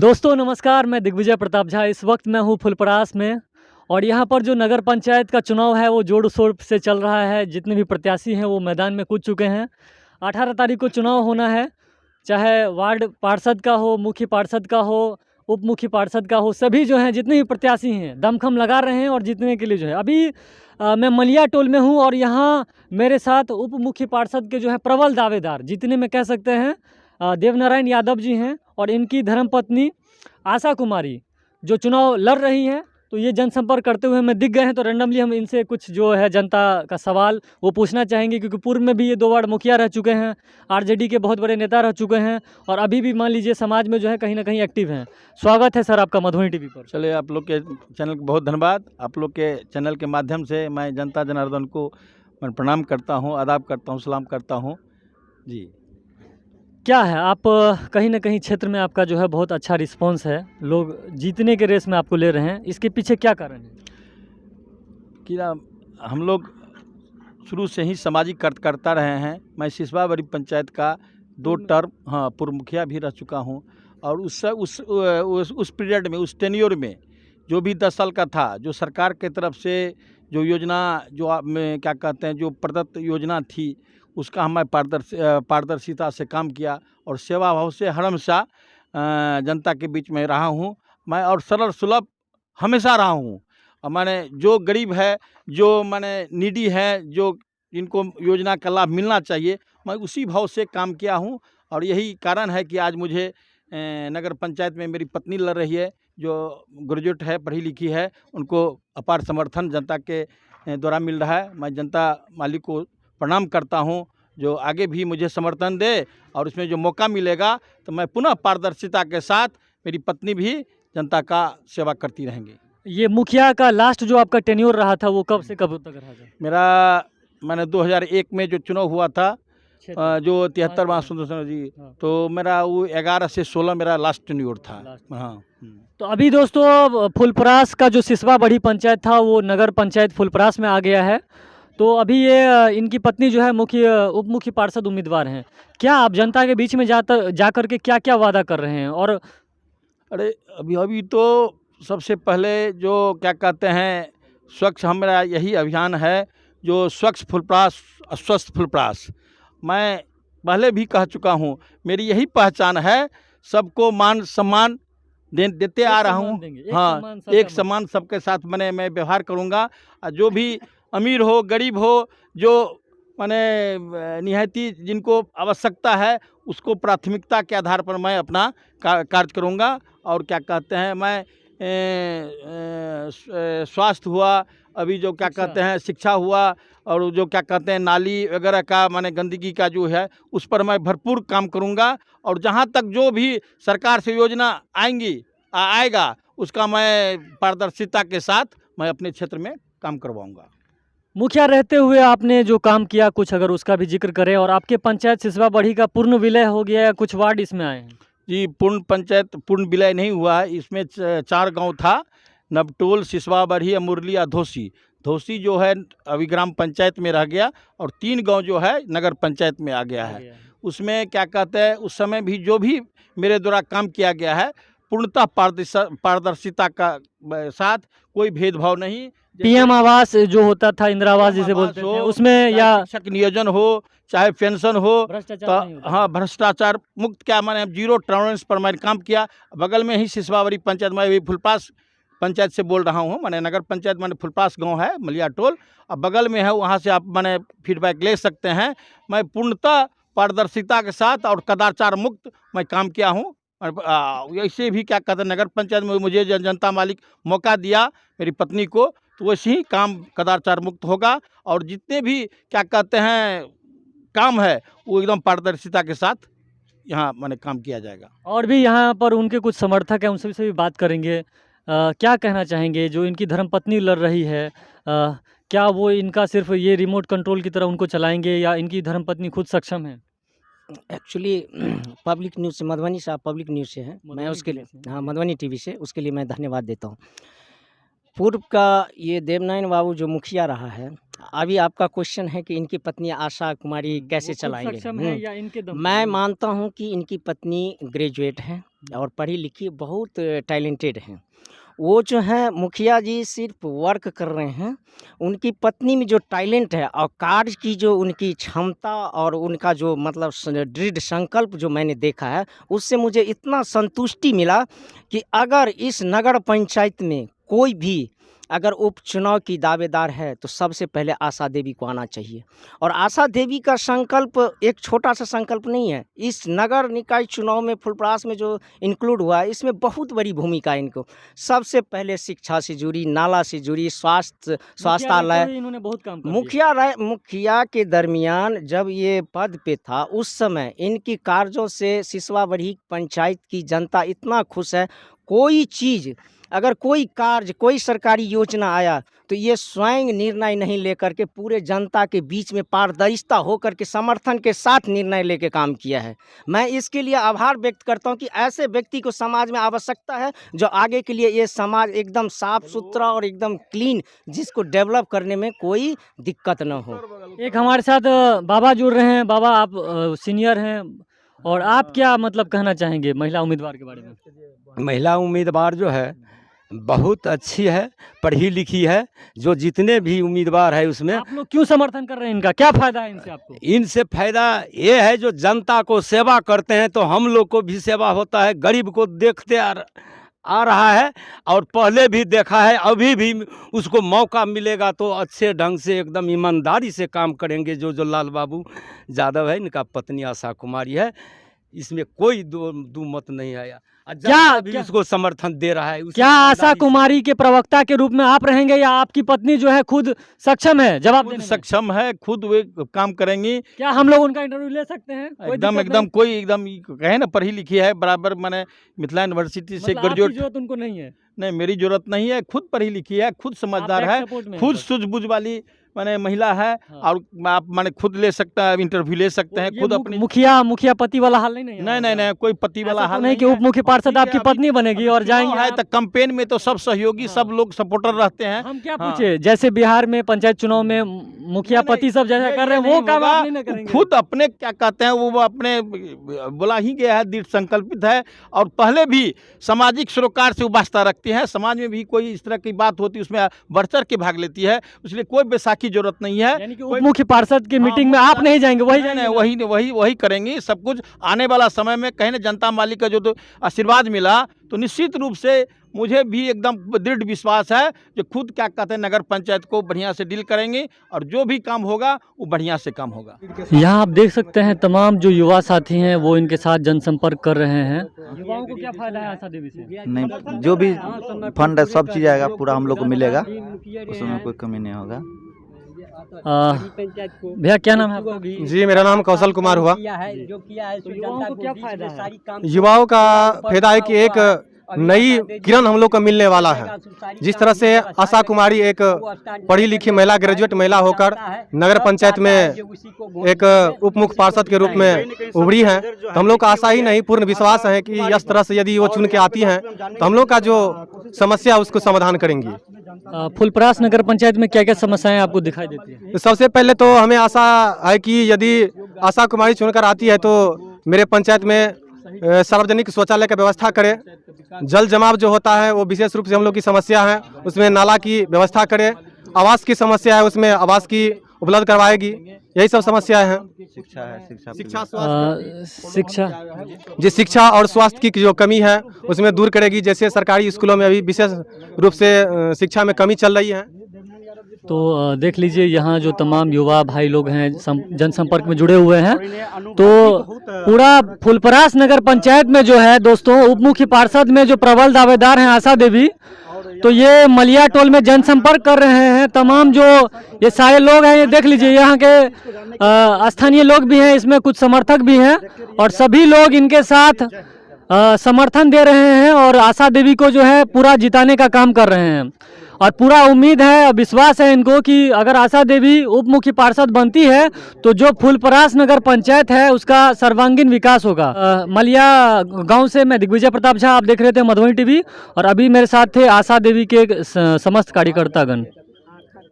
दोस्तों नमस्कार, मैं दिग्विजय प्रताप झा। इस वक्त मैं हूँ फुलपरास में और यहाँ पर जो नगर पंचायत का चुनाव है वो जोर शोर से चल रहा है। जितने भी प्रत्याशी हैं वो मैदान में कूद चुके हैं। 18 तारीख को चुनाव होना है, चाहे वार्ड पार्षद का हो, मुख्य पार्षद का हो, उप मुख्य पार्षद का हो। सभी जो हैं जितने भी प्रत्याशी हैं दमखम लगा रहे हैं और जीतने के लिए जो है अभी मैं मलिया टोल में हूँ और यहाँ मेरे साथ उप मुख्य पार्षद के जो है प्रबल दावेदार जितने में कह सकते हैं देवनारायण यादव जी हैं और इनकी धर्मपत्नी आशा कुमारी जो चुनाव लड़ रही हैं। तो ये जनसंपर्क करते हुए हमें दिख गए हैं, तो रैंडमली हम इनसे कुछ जो है जनता का सवाल वो पूछना चाहेंगे, क्योंकि पूर्व में भी ये 2 बार मुखिया रह चुके हैं, आरजेडी के बहुत बड़े नेता रह चुके हैं और अभी भी मान लीजिए समाज में जो है कहीं ना कहीं एक्टिव हैं। स्वागत है सर आपका मधुबनी टीवी पर। चलिए, आप लोग के चैनल को बहुत धन्यवाद। आप लोग के चैनल के माध्यम से मैं जनता जनार्दन को मैं प्रणाम करता हूँ, आदाब करता हूँ, सलाम करता हूँ जी। क्या है, आप कहीं ना कहीं क्षेत्र में आपका जो है बहुत अच्छा रिस्पॉन्स है, लोग जीतने के रेस में आपको ले रहे हैं, इसके पीछे क्या कारण है? कि ना, हम लोग शुरू से ही सामाजिक कार्य करता रहे हैं। मैं सिसवाबड़ी पंचायत का 2 टर्म पूर्व मुखिया भी रह चुका हूँ और उस पीरियड में, उस टेन्योर में जो भी 10 साल का था, जो सरकार के तरफ से जो योजना क्या कहते हैं, जो प्रदत्त योजना थी, उसका मैं पारदर्शिता से काम किया और सेवा भाव से हमेशा जनता के बीच में रहा हूँ मैं और सरल सुलभ हमेशा रहा हूँ। और मैंने जो गरीब है, जो मैंने नीडी है, जो जिनको योजना का लाभ मिलना चाहिए, मैं उसी भाव से काम किया हूँ। और यही कारण है कि आज मुझे नगर पंचायत में मेरी पत्नी लड़ रही है, जो ग्रेजुएट है, पढ़ी लिखी है, उनको अपार समर्थन जनता के द्वारा मिल रहा है। मैं जनता मालिक को प्रणाम करता हूँ जो आगे भी मुझे समर्थन दे और उसमें जो मौका मिलेगा तो मैं पुनः पारदर्शिता के साथ, मेरी पत्नी भी जनता का सेवा करती रहेंगी। ये मुखिया का लास्ट जो आपका टेन्योर रहा था वो कब से कब तक रहा था? मैंने 2001 में जो चुनाव हुआ था, जो 73वां सुंदर जी, तो मेरा वो 11 से 16 मेरा लास्ट टेन्योर था। हाँ। तो अभी दोस्तों फुलपरास का जो सिसवाबड़ी पंचायत था वो नगर पंचायत फुलपरास में आ गया है। तो अभी ये इनकी पत्नी जो है उप मुख्य पार्षद उम्मीदवार हैं। क्या आप जनता के बीच में जा कर के क्या क्या वादा कर रहे हैं? और अरे अभी तो सबसे पहले जो क्या कहते हैं, स्वच्छ हमारा यही अभियान है, जो स्वच्छ फुलपरास स्वस्थ फुलपरास। मैं पहले भी कह चुका हूँ, मेरी यही पहचान है, सबको मान सम्मान देते आ रहा हूँ। हाँ, एक समान सबके साथ मैं व्यवहार करूँगा। जो भी अमीर हो, गरीब हो, जो माने निहायती जिनको आवश्यकता है, उसको प्राथमिकता के आधार पर मैं अपना कार्य करूँगा। और क्या कहते हैं, मैं स्वास्थ्य हुआ, अभी जो क्या कहते हैं शिक्षा हुआ, और जो क्या कहते हैं नाली वगैरह का माने गंदगी का जो है, उस पर मैं भरपूर काम करूँगा। और जहाँ तक जो भी सरकार से योजना आएगा उसका मैं पारदर्शिता के साथ मैं अपने क्षेत्र में काम करवाऊँगा। मुखिया रहते हुए आपने जो काम किया, कुछ अगर उसका भी जिक्र करें। और आपके पंचायत सिसवाबड़ी का पूर्ण विलय हो गया या कुछ वार्ड इसमें आए हैं? जी, पूर्ण विलय नहीं हुआ है। इसमें 4 गांव था, नबटोल, सिसवाबड़ी, मुरली या धोसी। धोसी जो है अभी ग्राम पंचायत में रह गया और 3 गांव जो है नगर पंचायत में आ गया है। उसमें क्या कहते हैं, उस समय भी जो भी मेरे द्वारा काम किया गया है, पूर्णतः पारदर्शिता का साथ, कोई भेदभाव नहीं। पीएम आवास जो होता था, इंदिरा आवास जिसे बोलते थे, उसमें या शिक्षक नियोजन हो, चाहे पेंशन हो, हाँ, भ्रष्टाचार मुक्त, क्या माने 0 टॉलरेंस पर मैंने काम किया। बगल में ही सिसवाबड़ी पंचायत, मैं भी फुलपरास पंचायत से बोल रहा हूँ। मैंने नगर पंचायत मैंने फुलपरास गांव है, मलिया टोल, अब बगल में है, वहाँ से आप मैंने फीडबैक ले सकते हैं। मैं पूर्णतः पारदर्शिता के साथ और कदाचार मुक्त मैं काम किया हूँ। ऐसे भी क्या कहते हैं, नगर पंचायत में मुझे जनता मालिक मौका दिया मेरी पत्नी को, तो वैसे ही काम कदाचार मुक्त होगा। और जितने भी क्या कहते हैं काम है वो एकदम पारदर्शिता के साथ यहाँ मैंने काम किया जाएगा। और भी यहाँ पर उनके कुछ समर्थक हैं, उनसे भी बात करेंगे। क्या कहना चाहेंगे जो इनकी धर्मपत्नी लड़ रही है? क्या वो इनका सिर्फ ये रिमोट कंट्रोल की तरह उनको चलाएंगे या इनकी धर्मपत्नी खुद सक्षम है? एक्चुअली पब्लिक न्यूज़ से, मधुबनी साहब पब्लिक न्यूज़ से हैं, मैं उसके लिए, हाँ, मधुबनी टीवी से, उसके लिए मैं धन्यवाद देता हूँ। पूर्व का ये देवनारायण बाबू जो मुखिया रहा है, अभी आपका क्वेश्चन है कि इनकी पत्नी आशा कुमारी कैसे वो खुद चलाएंगे। सक्षम है या इनके दम पे? मैं मानता हूं कि इनकी पत्नी ग्रेजुएट हैं और पढ़ी लिखी बहुत टैलेंटेड हैं। वो जो है मुखिया जी सिर्फ वर्क कर रहे हैं, उनकी पत्नी में जो टैलेंट है और कार्य की जो उनकी क्षमता और उनका जो मतलब दृढ़ संकल्प जो मैंने देखा है, उससे मुझे इतना संतुष्टि मिला कि अगर इस नगर पंचायत में कोई भी अगर उपचुनाव की दावेदार है तो सबसे पहले आशा देवी को आना चाहिए। और आशा देवी का संकल्प एक छोटा सा संकल्प नहीं है, इस नगर निकाय चुनाव में फुलपरास में जो इंक्लूड हुआ है, इसमें बहुत बड़ी भूमिका है इनको। सबसे पहले शिक्षा से जुड़ी, नाला से जुड़ी, स्वास्थ्यालय, इन्होंने बहुत काम कर दिया। मुखिया के दरमियान जब ये पद पे था उस समय इनकी कार्यों से सिसवाबड़ी पंचायत की जनता इतना खुश है। कोई चीज़ अगर कोई कार्य कोई सरकारी योजना आया तो ये स्वयं निर्णय नहीं लेकर के पूरे जनता के बीच में पारदर्शिता होकर के समर्थन के साथ निर्णय लेके काम किया है। मैं इसके लिए आभार व्यक्त करता हूं कि ऐसे व्यक्ति को समाज में आवश्यकता है जो आगे के लिए ये समाज एकदम साफ सुथरा और एकदम क्लीन, जिसको डेवलप करने में कोई दिक्कत न हो। एक हमारे साथ बाबा जुड़ रहे हैं। बाबा, आप सीनियर हैं और आप क्या मतलब कहना चाहेंगे महिला उम्मीदवार के बारे में? महिला उम्मीदवार जो है बहुत अच्छी है, पढ़ी लिखी है। जो जितने भी उम्मीदवार है उसमें आप लोग क्यों समर्थन कर रहे हैं? इनका क्या फायदा है इनसे आपको? इनसे फायदा ये है जो जनता को सेवा करते हैं तो हम लोग को भी सेवा होता है। गरीब को देखते आ रहा है और पहले भी देखा है, अभी भी उसको मौका मिलेगा तो अच्छे ढंग से एकदम ईमानदारी से काम करेंगे। जो लाल बाबू यादव है, इनका पत्नी आशा कुमारी है, इसमें कोई दो मत नहीं है। क्या उसको समर्थन दे रहा है। क्या आशा कुमारी के प्रवक्ता के रूप में आप रहेंगे या आपकी पत्नी जो है खुद सक्षम है जवाब देने में? सक्षम है, खुद वे काम करेंगी। क्या हम लोग उनका इंटरव्यू ले सकते हैं? एकदम कोई एकदम कहे ना पढ़ी लिखी है, बराबर माने मिथिला यूनिवर्सिटी से ग्रेजुएट। जरूरत उनको नहीं है? नहीं, मेरी जरूरत नहीं है। खुद पढ़ी लिखी है, खुद समझदार है, खुद सूझबूझ वाली माने महिला है। हाँ। और आप माने खुद ले सकता है, इंटरव्यू ले सकते हैं खुद अपनी। मुखिया पति वाला हाल नहीं है? नहीं, कोई पति वाला हाल नहीं कि उप मुख्य पार्षद आपकी पत्नी बनेगी और जाएंगे है तो कैंपेन में तो सब सहयोगी, सब लोग सपोर्टर रहते हैं। हम क्या पूछे, जैसे बिहार में पंचायत चुनाव में मुखिया पति सब जैसा कर रहे हैं वो काम आप नहीं करेंगे? खुद अपने क्या कहते हैं वो अपने बोला ही गया है, दृढ़ संकल्पित है और पहले भी सामाजिक सरोकार से वास्ता रखती है। समाज में भी कोई इस तरह की बात होती है उसमें बढ़ चढ़ के भाग लेती है, इसलिए कोई बैसाखी जरूरत नहीं है। यानी कि उप मुख्य पार्षद की मीटिंग में आप नहीं जाएंगे, वही जाएंगे? वही करेंगे सब कुछ। आने वाला समय में कहीं ना जनता मालिक का जो तो आशीर्वाद मिला तो निश्चित रूप से मुझे भी एकदम दृढ़ विश्वास है जो खुद क्या कहते हैं नगर पंचायत को बढ़िया से डील करेंगे और जो भी काम होगा वो बढ़िया से काम होगा। यहाँ आप देख सकते हैं तमाम जो युवा साथी हैं वो इनके साथ जनसंपर्क कर रहे हैं। युवाओं को क्या फायदा है आशा देवी से? नहीं, जो भी फंड है सब चीज़ आएगा, पूरा हम लोग को मिलेगा, उसमें कोई कमी नहीं होगा। भैया क्या नाम है आपका? जी, मेरा नाम कौशल कुमार हुआ। युवाओं को क्या फायदा है? युवाओं का फायदा है कि एक नई किरण हम लोग को मिलने वाला है। जिस तरह से आशा कुमारी एक पढ़ी लिखी महिला, ग्रेजुएट महिला होकर नगर पंचायत में एक उप मुख्य पार्षद के रूप में उभरी हैं, तो हम लोग का आशा ही नहीं पूर्ण विश्वास है कि इस तरह से यदि वो चुन के आती हैं तो हम लोग का जो समस्या है उसको समाधान करेंगी। फुलपरास नगर पंचायत में क्या क्या समस्याएं आपको दिखाई देती हैं? सबसे पहले तो हमें आशा है कि यदि आशा कुमारी चुनकर आती है तो मेरे पंचायत में सार्वजनिक शौचालय का व्यवस्था करे। जल जमाव जो होता है वो विशेष रूप से हम लोग की समस्या है, उसमें नाला की व्यवस्था करे। आवास की समस्या है, उसमें आवास की उपलब्ध करवाएगी। यही सब समस्याएं हैं। शिक्षा और स्वास्थ्य की जो कमी है उसमें दूर करेगी। जैसे सरकारी स्कूलों में अभी विशेष रूप से शिक्षा में कमी चल रही है। तो देख लीजिए यहाँ जो तमाम युवा भाई लोग हैं जनसंपर्क में जुड़े हुए हैं, तो पूरा फुलपरास नगर पंचायत में जो है दोस्तों उप मुख्य पार्षद में जो प्रबल दावेदार हैं आशा देवी, तो ये मलिया टोल में जनसंपर्क कर रहे हैं। तमाम जो ये सारे लोग हैं, ये देख लीजिए यहाँ के स्थानीय लोग भी हैं, इसमें कुछ समर्थक भी हैं और सभी लोग इनके साथ समर्थन दे रहे हैं और आशा देवी को जो है पूरा जिताने का काम कर रहे हैं। और पूरा उम्मीद है और विश्वास है इनको कि अगर आशा देवी उप मुख्य पार्षद बनती है तो जो फुलपरास नगर पंचायत है उसका सर्वांगीण विकास होगा। मलिया गांव से मैं दिग्विजय प्रताप झा, आप देख रहे थे मधुबनी टीवी, और अभी मेरे साथ थे आशा देवी के समस्त कार्यकर्तागण।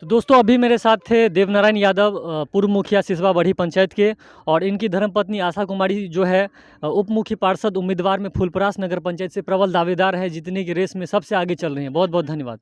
तो दोस्तों अभी मेरे साथ थे देवनारायण यादव, पूर्व मुखिया सिसवा बढ़ी पंचायत के, और इनकी धर्मपत्नी आशा कुमारी जो है उप मुख्य पार्षद उम्मीदवार में फुलपरास नगर पंचायत से प्रबल दावेदार है, जीतने की रेस में सबसे आगे चल रही हैं। बहुत बहुत धन्यवाद।